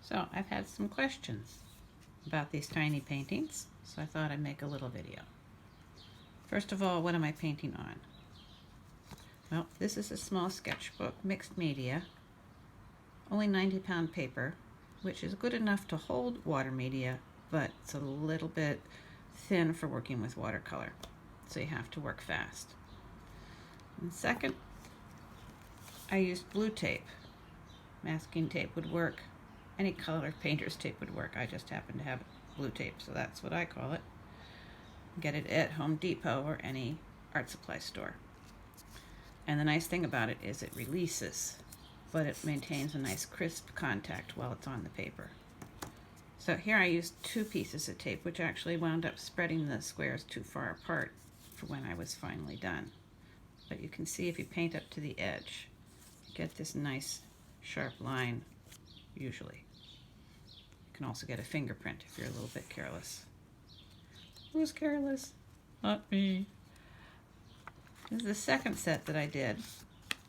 So I've had some questions about these tiny paintings, so I thought I'd make a little video. First of all, what am I painting on? Well, this is a small sketchbook, mixed media, only 90-pound paper, which is good enough to hold water media, but it's a little bit thin for working with watercolor, so you have to work fast. And second, I used blue tape. Masking tape would work. Any color painter's tape would work. I just happen to have blue tape, so that's what I call it. Get it at Home Depot or any art supply store. And the nice thing about it is it releases, but it maintains a nice crisp contact while it's on the paper. So here I used 2 pieces of tape, which actually wound up spreading the squares too far apart for when I was finally done. But you can see if you paint up to the edge, you get this nice sharp line usually. You can also get a fingerprint if you're a little bit careless. Who's careless? Not me. This is the second set that I did,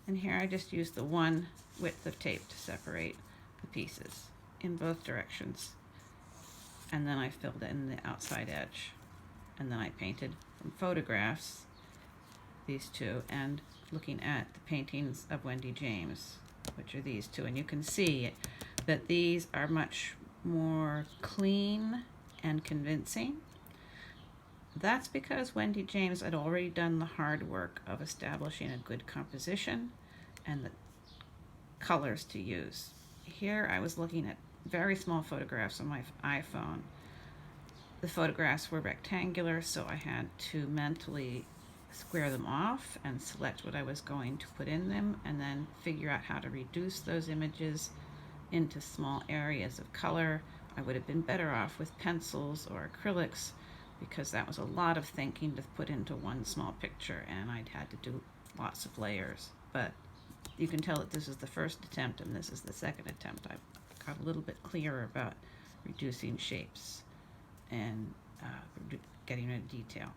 and here I just used the one width of tape to separate the pieces in both directions, and then I filled in the outside edge, and then I painted from photographs these 2 and looking at the paintings of Wendy James, which are these 2, and you can see that these are much more clean and convincing. That's because Wendy James had already done the hard work of establishing a good composition and the colors to use. Here I was looking at very small photographs on my iPhone. The photographs were rectangular, so I had to mentally square them off and select what I was going to put in them, and then figure out how to reduce those images into small areas of color. I would have been better off with pencils or acrylics, because that was a lot of thinking to put into one small picture, and I'd had to do lots of layers. But you can tell that this is the first attempt and this is the second attempt. I got a little bit clearer about reducing shapes and getting rid of detail.